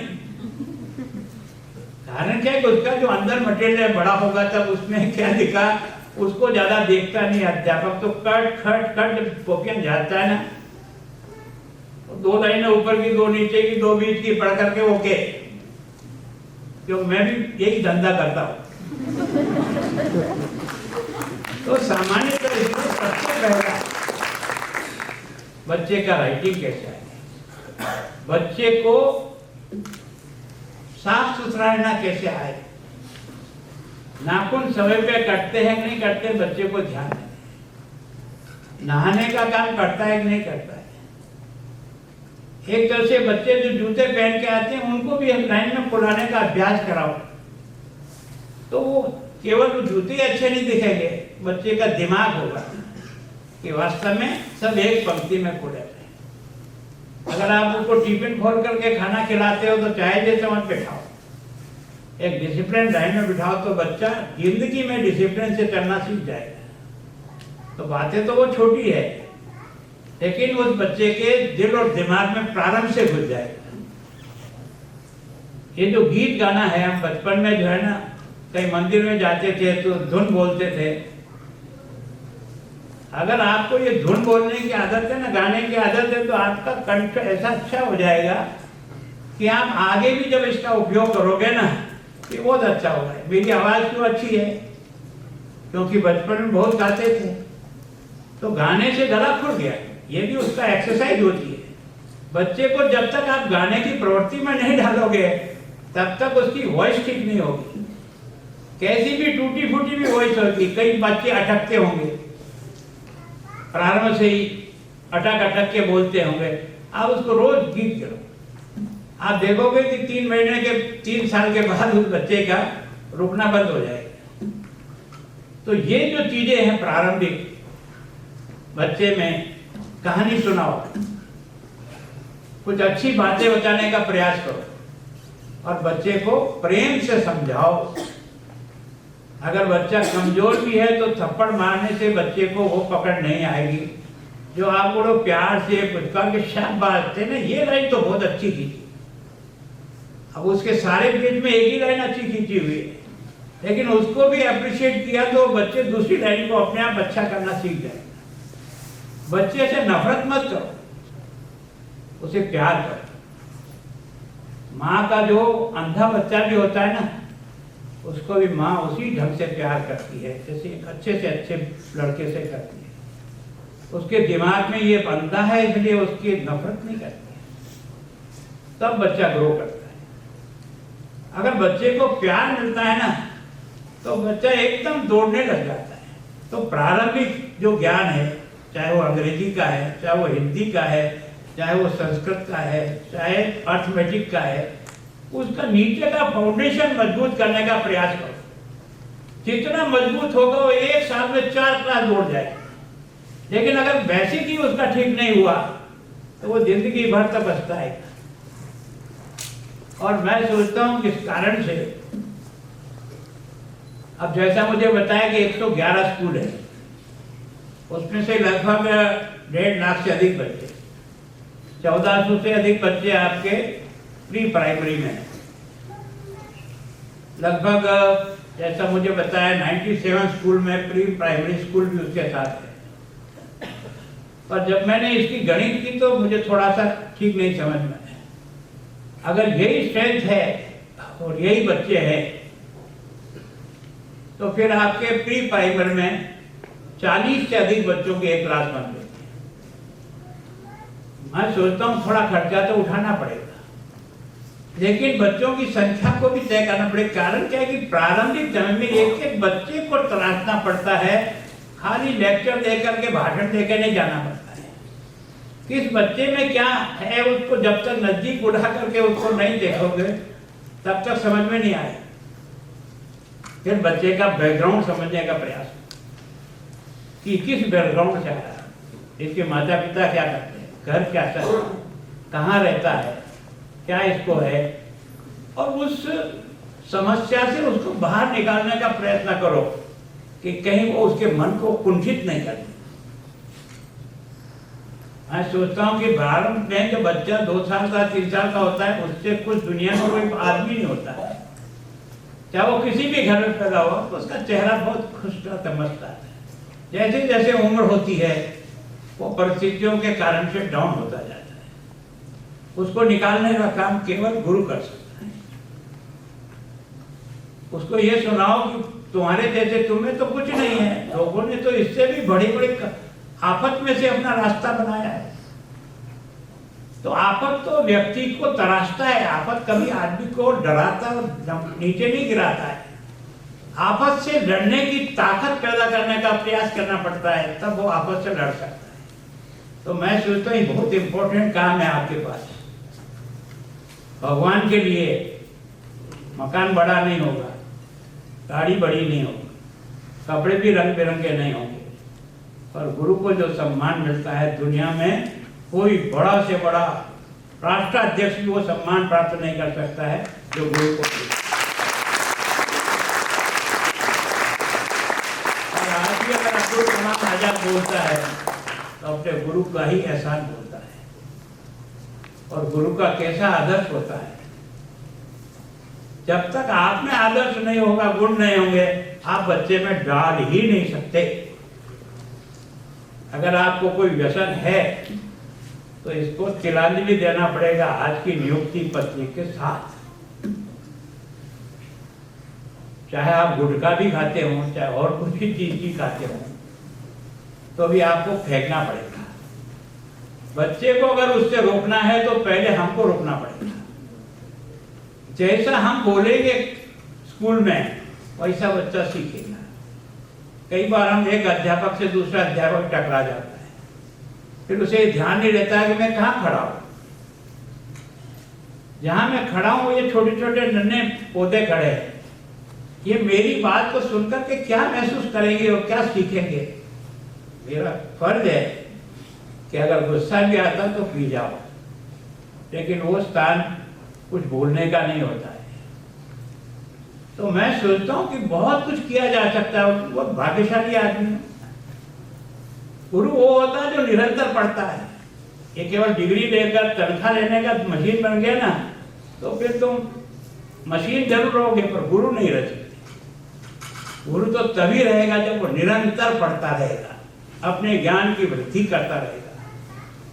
कारण क्या है कि उसका जो अंदर मटेरियल बड़ा होगा तब उसमें क्या दिखा उसको ज्यादा देखता नहीं अध्यापक। तो कट खट कट कॉपियां जाता है ना, 2 लाइनें ऊपर की, 2 नीचे की, 2 बीच की पढ़ करके ओके। क्यों, मैं भी यही धंधा करता हूँ। तो सामान्य तरह से सबसे पहला बच्चे का राइटिंग कैसे आए, बच्चे को साफ सुथरा रहना कैसे आए, नाखून समय पे कटते हैं कि नहीं कटते, बच्चे को ध्यान है। नहाने का काम करता है कि नहीं करता है। एक तरह से बच्चे जो जूते पहन के आते हैं उनको भी लाइन में फुलाने का अभ्यास कराओ, तो वो केवल जूते अच्छे नहीं दिखेंगे, बच्चे का दिमाग होगा कि वास्तव में सब एक पंक्ति में खुले हैं। अगर आप उसको टिफिन खोल करके खाना खिलाते हो तो चाय जैसे मत बिठाओ, एक डिसिप्लिन लाइन में बिठाओ, तो बच्चा जिंदगी में डिसिप्लिन से चलना सीख जाएगा। तो बातें तो वो छोटी है, लेकिन उस बच्चे के दिल और दिमाग में प्रारंभ से घुस जाएगा। ये जो गीत गाना है, हम बचपन में जो है ना कहीं मंदिर में जाते थे तो धुन बोलते थे। अगर आपको ये धुन बोलने की आदत है ना, गाने की आदत है, तो आपका कंठ ऐसा अच्छा हो जाएगा कि आप आगे भी जब इसका उपयोग करोगे ना कि बहुत अच्छा होगा। मेरी आवाज क्यों अच्छी है, क्योंकि बचपन में बहुत गाते थे, तो गाने से गला खुल गया, ये भी उसका एक्सरसाइज होती है। बच्चे को जब तक आप गाने की प्रवृत्ति में नहीं डालोगे तब तक उसकी वॉइस ठीक नहीं होगी। कैसी भी टूटी फूटी भी वॉइस होगी, कई बच्चे अटकते होंगे, प्रारंभ से ही अटक अटक के बोलते होंगे। आप उसको रोज गीत करो, आप देखोगे कि 3 महीने के 3 साल के बाद उस बच्चे का रुकना बंद हो जाएगा। तो ये जो चीजें हैं प्रारंभिक, बच्चे में कहानी सुनाओ, कुछ अच्छी बातें बताने का प्रयास करो और बच्चे को प्रेम से समझाओ। अगर बच्चा कमजोर भी है तो थप्पड़ मारने से बच्चे को वो पकड़ नहीं आएगी। जो आप बोलो प्यार से पुचका के शाबाश थे ना, ये लाइन तो बहुत अच्छी थी, अब उसके सारे पेज में एक ही लाइन अच्छी खींची हुई है, लेकिन उसको भी अप्रिशिएट किया तो बच्चे दूसरी लाइन को अपने आप अच्छा करना सीख जाए। बच्चे से नफरत मत करो, उसे प्यार करो। माँ का जो अंधा बच्चा भी होता है ना, उसको भी माँ उसी ढंग से प्यार करती है जैसे एक अच्छे से अच्छे लड़के से करती है। उसके दिमाग में ये अंधा है, इसलिए उसकी नफरत नहीं करती है। तब बच्चा ग्रो करता है। अगर बच्चे को प्यार मिलता है ना तो बच्चा एकदम दौड़ने लग जाता है। तो प्रारंभिक जो ज्ञान है, चाहे वो अंग्रेजी का है, चाहे वो हिंदी का है, चाहे वो संस्कृत का है, चाहे अर्थमेटिक का है, उसका नीचे का फाउंडेशन मजबूत करने का प्रयास करो। जितना मजबूत होगा वो 1 साल में 4 क्लास दौड़ जाएगा। लेकिन अगर बेसिक ही उसका ठीक नहीं हुआ तो वो जिंदगी भर तक बचता है। और मैं सोचता हूं किस कारण से, अब जैसा मुझे बताया कि 111 स्कूल है, उसमें से लगभग 1.5 लाख से अधिक बच्चे, 1400 से अधिक बच्चे आपके प्री प्राइमरी में हैं। लगभग जैसा मुझे बताया 97 स्कूल में प्री प्राइमरी स्कूल भी उसके साथ है। पर जब मैंने इसकी गणित की तो मुझे थोड़ा सा ठीक नहीं समझ में आया। अगर यही स्ट्रेंथ है और यही बच्चे हैं तो फिर आपके प्री प्राइमरी में 40 से अधिक बच्चों की एक क्लास बन गई। मैं सोचता हूँ थोड़ा खर्चा तो उठाना पड़ेगा, लेकिन बच्चों की संख्या को भी तय करना पड़ेगा। कारण क्या है कि प्रारंभिक समय में एक बच्चे को तलाशना पड़ता है, खाली लेक्चर देकर के भाषण देकर नहीं जाना पड़ता है। किस बच्चे में क्या है उसको जब तक नजदीक उठा करके उसको नहीं देखोगे तब तक समझ में नहीं आएगा। फिर बच्चे का बैकग्राउंड समझने का प्रयास कि किस बैकग्राउंड से आया, इसके माता पिता क्या करते हैं, घर कैसा है, कहाँ रहता है, क्या इसको है, और उस समस्या से उसको बाहर निकालने का प्रयत्न करो कि कहीं वो उसके मन को कुंठित नहीं करे। मैं सोचता हूँ कि प्रारंभ में जो बच्चा 2 साल का 3 साल का होता है उससे कुछ दुनिया में कोई आदमी नहीं होता है, चाहे वो किसी भी घर में पैदा हो तो उसका चेहरा बहुत खुश रहता मस्त आता है। जैसे जैसे उम्र होती है वो परिस्थितियों के कारण से डाउन होता जाता है, उसको निकालने का काम केवल गुरु कर सकता है। उसको ये सुनाओ कि तुम्हारे जैसे तुम्हें तो कुछ नहीं है, लोगों ने तो इससे भी बड़ी बड़ी आफत में से अपना रास्ता बनाया है। तो आफत तो व्यक्ति को तराशता है, आफत कभी आदमी को डराता और नीचे नहीं गिराता है। आफत से लड़ने की ताकत पैदा करने का प्रयास करना पड़ता है, तब वो आफत से लड़ सकता है। तो मैं सोचता हूँ बहुत इंपॉर्टेंट काम है आपके पास। भगवान के लिए मकान बड़ा नहीं होगा, गाड़ी बड़ी नहीं होगी, कपड़े भी रंग बिरंगे नहीं होंगे, पर गुरु को जो सम्मान मिलता है दुनिया में कोई बड़ा से बड़ा राष्ट्राध्यक्ष भी वो सम्मान प्राप्त नहीं कर सकता है जो गुरु को मिलता है। और आज भी अगर अब्दुल कलाम आजाद बोलता है तो अपने गुरु का ही एहसान बोलता है, और गुरु का कैसा आदर्श होता है। जब तक आप में आदर्श नहीं होगा, गुण नहीं होंगे, आप बच्चे में डाल ही नहीं सकते। अगर आपको कोई व्यसन है तो इसको तिलांजलि देना पड़ेगा आज की नियुक्ति पत्री के साथ। चाहे आप गुटखा भी खाते हो, चाहे और कुछ भी चीज भी खाते हो, तो भी आपको फेंकना पड़ेगा। बच्चे को अगर उससे रोकना है तो पहले हमको रोकना पड़ेगा। जैसा हम बोलेंगे स्कूल में वैसा बच्चा सीखेगा। कई बार हम एक अध्यापक से दूसरा अध्यापक टकरा जाता है, फिर उसे ध्यान नहीं रहता है कि मैं कहाँ खड़ा हूं। जहां मैं खड़ा हूं ये छोटे छोटे नन्हे पौधे खड़े हैं, ये मेरी बात को सुनकर के क्या महसूस करेंगे और क्या सीखेंगे। मेरा फर्ज है कि अगर गुस्सा भी आता तो पी जाओ, लेकिन वो स्थान कुछ बोलने का नहीं होता है। तो मैं सोचता हूं कि बहुत कुछ किया जा सकता है। बहुत भाग्यशाली आदमी है। गुरु वो होता है जो निरंतर पढ़ता है। ये केवल डिग्री लेकर तनख्वाह लेने का मशीन बन गया ना तो फिर तुम मशीन जरूर रहोगे पर गुरु नहीं रह सकते। गुरु तो तभी रहेगा जब वो निरंतर पढ़ता रहेगा, अपने ज्ञान की वृद्धि करता रहेगा,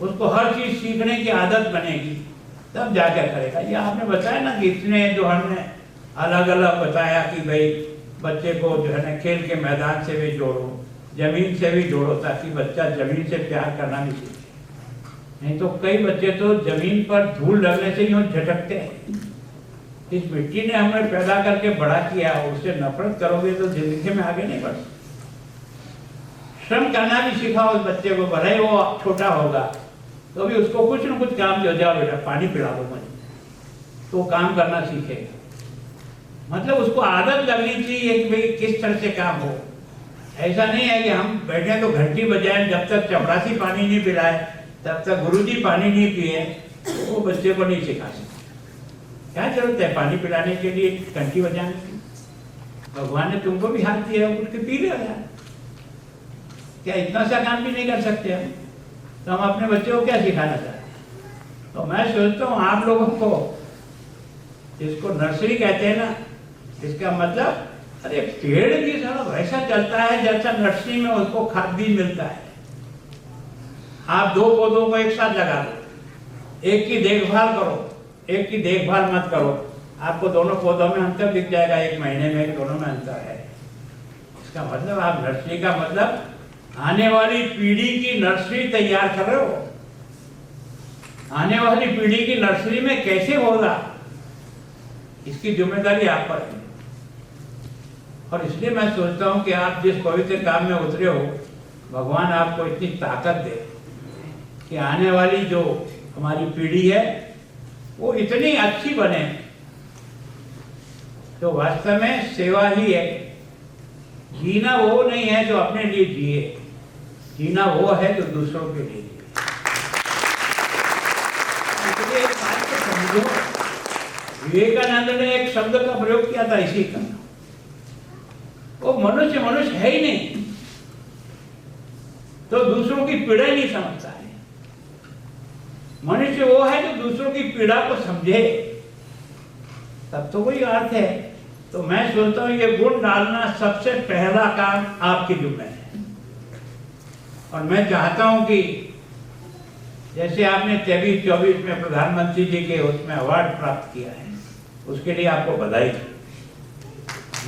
उसको हर चीज सीखने की आदत बनेगी, तब जाकर करेगा। ये आपने बताया ना कि इतने जो हमने अलग अलग बताया कि भाई बच्चे को जो है ना खेल के मैदान से भी जोड़ो, जमीन से भी जोड़ो, ताकि बच्चा जमीन से प्यार करना भी सीखे। नहीं तो कई बच्चे तो जमीन पर धूल लगने से यूं झटकते हैं। इस मिट्टी ने हमें पैदा करके बड़ा किया, उससे नफरत करोगे तो जिंदगी में आगे नहीं बढ़ सकते। श्रम करना भी सिखाओ उस बच्चे को, भले ही वो छोटा होगा तो भी उसको कुछ न कुछ काम दे, जाओ बेटा पानी पिला दो मुझे, तो काम करना सीखेगा। मतलब उसको आदत लगनी चाहिए कि भाई किस तरह से काम हो। ऐसा नहीं है कि हम बैठे तो घंटी बजाएं, जब तक चपरासी पानी नहीं पिलाए तब तक गुरुजी पानी नहीं पिए, वो बच्चे को नहीं सिखा सकते। क्या जरूरत है पानी पिलाने के लिए घंटी बजाने की? भगवान ने तुमको भी हाथ दिया, उठ के पी लिया। क्या इतना सा काम भी नहीं कर सकते हम? तो हम अपने बच्चों को क्या सिखाना चाहते हैं? तो मैं सोचता हूँ आप लोगों को, जिसको नर्सरी कहते हैं ना, इसका मतलब अरे पेड़ भी सारा वैसा चलता है जैसा नर्सरी में उसको खाद भी मिलता है। आप दो पौधों को एक साथ लगा दो, एक की देखभाल करो, एक की देखभाल मत करो, आपको दोनों पौधों में अंतर दिख जाएगा, एक महीने में दोनों में अंतर है। इसका मतलब आप नर्सरी का मतलब आने वाली पीढ़ी की नर्सरी तैयार कर रहे हो। आने वाली पीढ़ी की नर्सरी में कैसे होगा, इसकी जिम्मेदारी आप पर है। और इसलिए मैं सोचता हूं कि आप जिस पवित्र काम में उतरे हो, भगवान आपको इतनी ताकत दे कि आने वाली जो हमारी पीढ़ी है वो इतनी अच्छी बने, तो वास्तव में सेवा ही है। जीना वो नहीं है जो अपने लिए जिए, जीना वो है जो दूसरों के लिए जिए। इसलिए एक बात को समझो, विवेकानंद ने एक शब्द का प्रयोग किया था इसी का, वो मनुष्य मनुष्य है ही नहीं तो दूसरों की पीड़ा ही नहीं समझता है। मनुष्य वो है जो दूसरों की पीड़ा को समझे, तब तो कोई अर्थ है। तो मैं सोचता हूं ये गुण डालना सबसे पहला काम आपकी जिम्मे है। और मैं चाहता हूं कि जैसे आपने 23-24 में प्रधानमंत्री जी के उसमें अवार्ड प्राप्त किया है, उसके लिए आपको बधाई।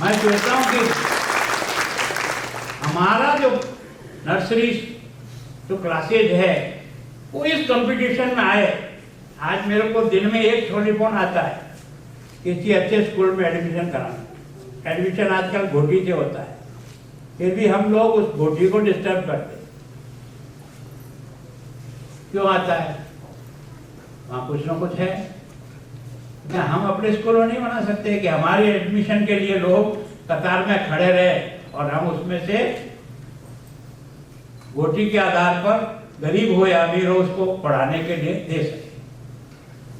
मैं सोचता हूं कि हमारा जो नर्सरी जो क्लासेज है वो इस कंपटीशन में आए। आज मेरे को दिन में एक टेलीफोन आता है किसी अच्छे स्कूल में एडमिशन कराना। एडमिशन आजकल घोटी से होता है, फिर भी हम लोग उस घोटी को डिस्टर्ब करते। क्यों आता है? वहाँ कुछ ना कुछ है। क्या हम अपने स्कूल में नहीं बना सकते कि हमारे एडमिशन के लिए लोग कतार में खड़े रहे और हम उसमें से घोटी के आधार पर गरीब हो या अमीर हो उसको पढ़ाने के लिए दे सके?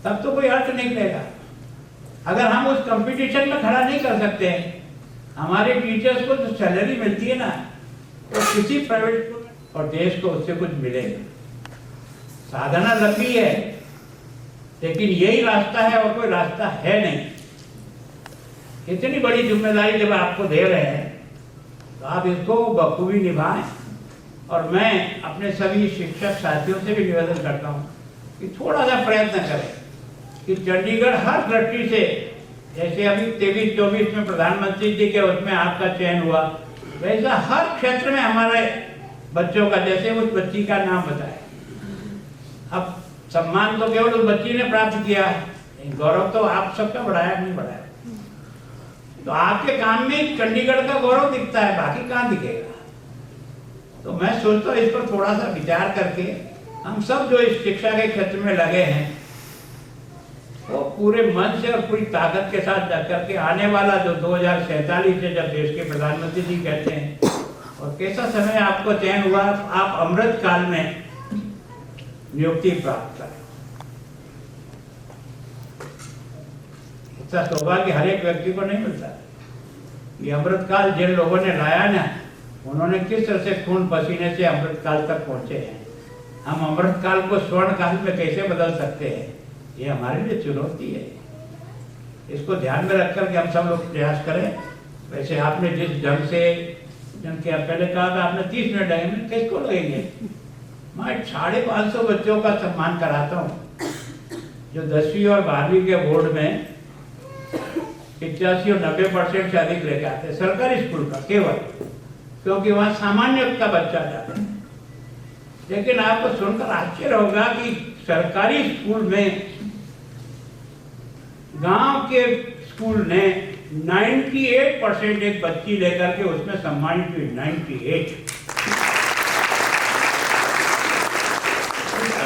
तब तो कोई अर्थ निकलेगा। अगर हम उस कंपटीशन में खड़ा नहीं कर सकते, हमारे टीचर्स को जो सैलरी मिलती है ना, तो किसी प्राइवेट स्कूल और देश को उससे कुछ मिलेगा। साधना लंबी है, लेकिन यही रास्ता है और कोई रास्ता है नहीं। इतनी बड़ी जिम्मेदारी जब आपको दे रहे हैं तो आप इसको बखूबी निभाएं। और मैं अपने सभी शिक्षक साथियों से भी निवेदन करता हूं कि थोड़ा सा प्रयत्न करें कि चंडीगढ़ हर दृष्टि से, जैसे अभी 23-24 में प्रधानमंत्री जी के उसमें आपका चयन हुआ, वैसा हर क्षेत्र में हमारे बच्चों का, जैसे उस बच्ची का नाम बताया, अब सम्मान तो केवल उस बच्ची ने प्राप्त किया, गौरव तो आप सबका बढ़ाया नहीं बढ़ाया। तो आपके काम में चंडीगढ़ का गौरव दिखता है, बाकी कहाँ दिखेगा? तो मैं सोचता हूँ इस पर थोड़ा सा विचार करके हम सब जो इस शिक्षा के क्षेत्र में लगे हैं वो पूरे मन से और पूरी ताकत के साथ लग करके आने वाला जो 2047 से जब देश के प्रधानमंत्री जी कहते हैं, और कैसा समय आपको चयन हुआ, आप अमृत काल में नियुक्ति प्राप्त करें। इतना सौभाग्य हर एक व्यक्ति को नहीं मिलता। ये अमृत काल जिन लोगों ने लाया ना, उन्होंने किस तरह से खून पसीने से अमृत काल तक पहुंचे हैं। हम अमृत काल को स्वर्ण काल में कैसे बदल सकते हैं, ये हमारे लिए चुनौती है। इसको ध्यान में रखकर के हम सब लोग प्रयास करें। वैसे आपने जिस ढंग से, जिनके पहले कहा था आपने 30 मिनट लगेंगे, किसको लगेंगे? मैं 550 बच्चों का सम्मान कराता हूँ जो 10वीं और 12वीं के बोर्ड में 85 और 90% से अधिक लेके आते हैं, सरकारी स्कूल का केवल, क्योंकि वहाँ सामान्य का बच्चा जाता है। लेकिन आपको सुनकर आश्चर्य होगा कि सरकारी स्कूल में, गांव के स्कूल ने 98% एक बच्ची लेकर के उसमें सम्मानित हुई। 98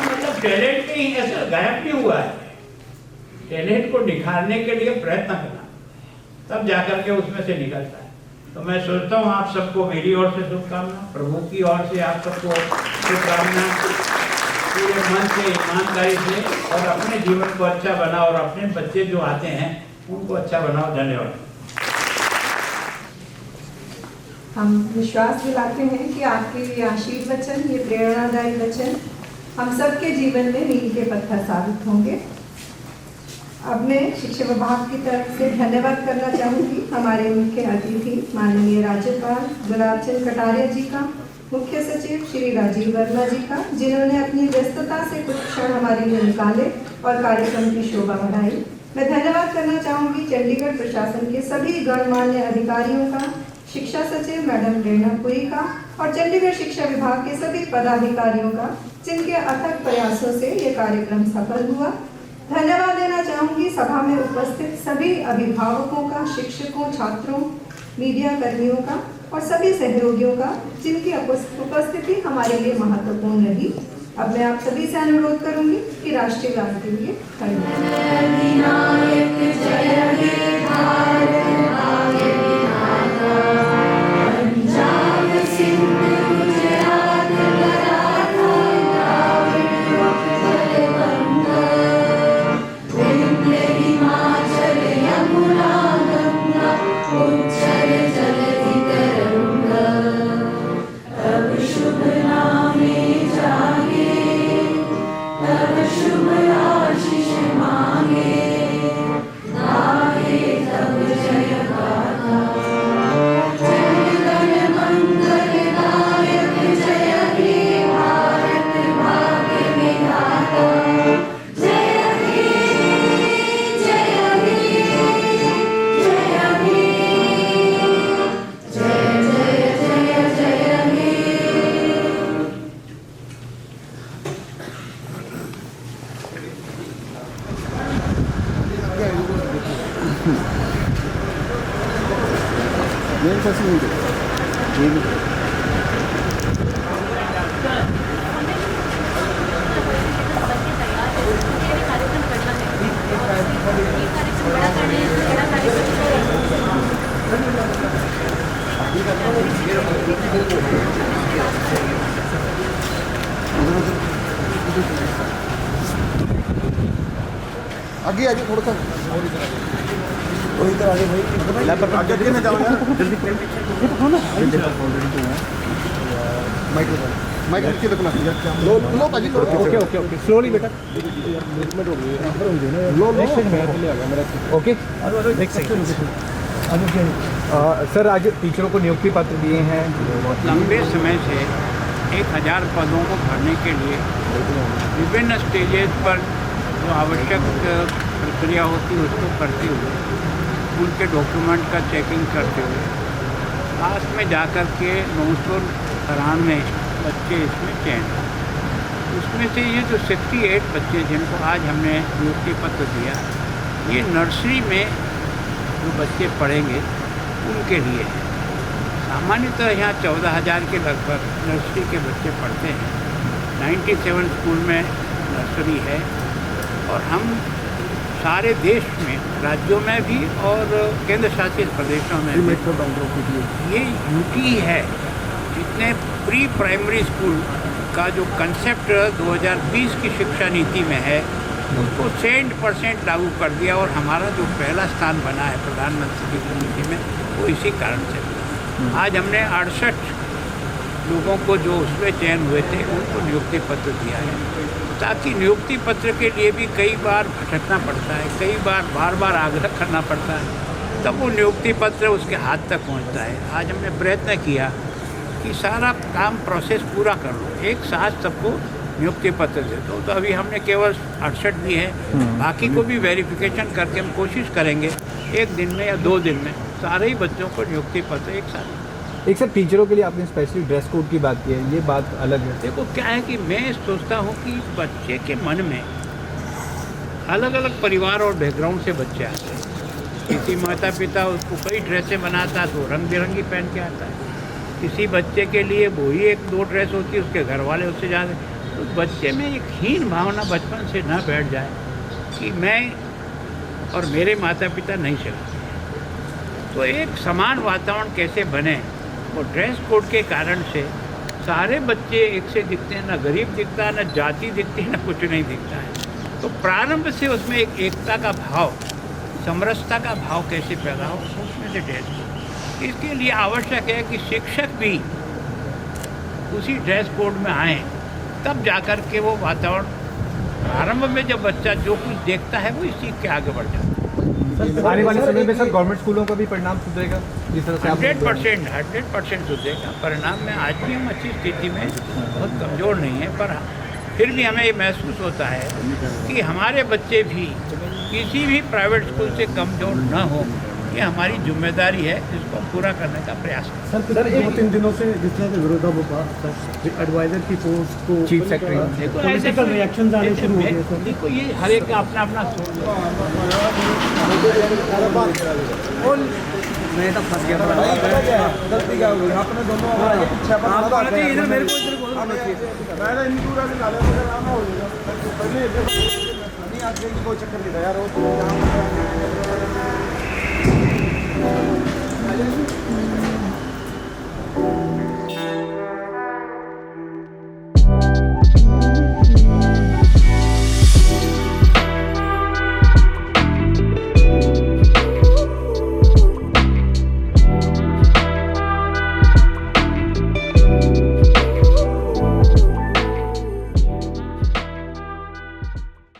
मतलब टैलेंट कहीं ऐसा गायब नहीं हुआ है। टैलेंट को निखारने के लिए प्रयत्न करना, तब जाकर के उसमें से निकलता है। तो मैं सोचता हूँ आप सबको मेरी ओर से शुभकामना, प्रभु की ओर से आप सबको शुभकामना, पूरे मन से, ईमानदारी से, और अपने जीवन को अच्छा बनाओ और अपने बच्चे जो आते हैं उनको अच्छा बनाओ। धन्यवाद। हम विश्वास दिलाते हैं कि आपके ये आशीर्वाद वचन, ये प्रेरणादायी वचन हम सबके जीवन में मील के पत्थर साबित होंगे। अब मैं शिक्षा विभाग की तरफ से धन्यवाद करना चाहूँगी हमारे मुख्य अतिथि माननीय राज्यपाल गुलाब चंद कटारिया जी का, मुख्य सचिव श्री राजीव वर्मा जी का, जिन्होंने अपनी व्यस्तता से कुछ क्षण हमारे लिए निकाले और कार्यक्रम की शोभा बढ़ाई। मैं धन्यवाद करना चाहूँगी चंडीगढ़ प्रशासन के सभी गणमान्य अधिकारियों का, शिक्षा सचिव मैडम रेणापुरी का और चंडीगढ़ शिक्षा विभाग के सभी पदाधिकारियों का, जिनके अथक प्रयासों से ये कार्यक्रम सफल हुआ। धन्यवाद देना चाहूँगी सभा में उपस्थित सभी अभिभावकों का, शिक्षकों, छात्रों, मीडिया कर्मियों का और सभी सहयोगियों का, जिनकी उपस्थिति हमारे लिए महत्वपूर्ण रही। अब मैं आप सभी से अनुरोध करूंगी कि राष्ट्रीय गान के लिए खड़े आगे आगे थोड़ा सा और इधर आगे भाई आगे आगे ना जाओ यार जल्दी माइक रख के रखना लो लो पाजी ओके ओके ओके स्लोली बेटा मूवमेंट हो गई है लो लो मैं ले आ गया मेरा ओके नेक्स्ट सेक्शन सर आज टीचरों को नियुक्ति पत्र दिए हैं। लंबे समय से 1000 पदों को भरने के लिए विभिन्न स्टेजेस पर जो आवश्यक प्रक्रिया होती है उसको करते हुए, स्कूल के डॉक्यूमेंट का चेकिंग करते हुए लास्ट में जाकर के 993 बच्चे इसमें चयन। उसमें से ये जो 68 बच्चे जिनको आज हमने नियुक्ति पत्र दिया, ये नर्सरी में जो बच्चे पढ़ेंगे उनके लिए है। सामान्यतः यहाँ 14,000 के लगभग नर्सरी के बच्चे पढ़ते हैं। 97 स्कूल में नर्सरी है और हम सारे देश में, राज्यों में भी और केंद्र शासित प्रदेशों में भी ये यूटी है। जितने प्री प्राइमरी स्कूल का जो कंसेप्ट 2020 की शिक्षा नीति में है उसको 100% लागू कर दिया और हमारा जो पहला स्थान बना है प्रधानमंत्री की नीति में वो इसी कारण से हुआ। आज हमने 68 लोगों को जो उसमें चयन हुए थे उनको नियुक्ति पत्र दिया है, ताकि नियुक्ति पत्र के लिए भी कई बार भटकना पड़ता है, कई बार बार आग्रह करना पड़ता है, तब वो नियुक्ति पत्र उसके हाथ तक पहुंचता है। आज हमने प्रयत्न किया कि सारा काम प्रोसेस पूरा कर लो, एक साथ सबको नियुक्ति पत्र दे दो। तो अभी हमने केवल 68 दी है, बाकी को भी वेरिफिकेशन करके हम कोशिश करेंगे 1 दिन में या 2 दिन में सारे ही बच्चों को नियुक्ति पत्र एक साथ एक सर टीचरों के लिए आपने स्पेशली ड्रेस कोड की बात की है, ये बात अलग है। देखो क्या है कि मैं सोचता हूँ कि बच्चे के मन में अलग अलग परिवार और बैकग्राउंड से बच्चे आते हैं। किसी माता पिता उसको कई ड्रेसें बनाता है तो रंग बिरंगी पहन के आता है, किसी बच्चे के लिए वही एक दो ड्रेस होती है, उसके घर वाले उससे ज़्यादा। तो बच्चे में एक हीन भावना बचपन से ना बैठ जाए कि मैं और मेरे माता पिता नहीं चलते। तो एक समान वातावरण कैसे बने, वो ड्रेस कोड के कारण से सारे बच्चे एक से दिखते हैं, ना गरीब दिखता है, ना जाति दिखती है, ना कुछ नहीं दिखता है। तो प्रारंभ से उसमें एक एकता का भाव, समरसता का भाव कैसे पैदा हो, उसमें से ड्रेस कोड। इसके लिए आवश्यक है कि शिक्षक भी उसी ड्रेस कोड में आएँ, तब जाकर के वो वातावरण प्रारंभ में जब बच्चा जो कुछ देखता है वो इस सीख के आगे बढ़ जाता है। आने वाले समय में सर गवर्नमेंट स्कूलों का भी परिणाम सुधरेगा जिस तरह से 100% सुधरेगा परिणाम में। आज भी हम अच्छी स्थिति में बहुत कमज़ोर नहीं है, पर फिर भी हमें ये महसूस होता है कि हमारे बच्चे भी किसी भी प्राइवेट स्कूल से कमज़ोर न हो, ये हमारी जिम्मेदारी है, इसको पूरा करने का प्रयास करें। सर 2-3 दिनों से जिस तरह से विरोधाभास एडवाइजर की पोस्ट को चीफ सेक्रेटरी पॉलिटिकल रिएक्शन आने शुरू हो गए सर। देखो ये हर एक का अपना अपना सोच है। मैं तो फंस गया। गलती क्या हुई आपने दोनों पीछे इधर मेरे को इधर बोलना चाहिए। मैंने इनको नाले वगैरह आना हो जाएगा पहले नहीं आज की कोई चक्कर नहीं था यार वो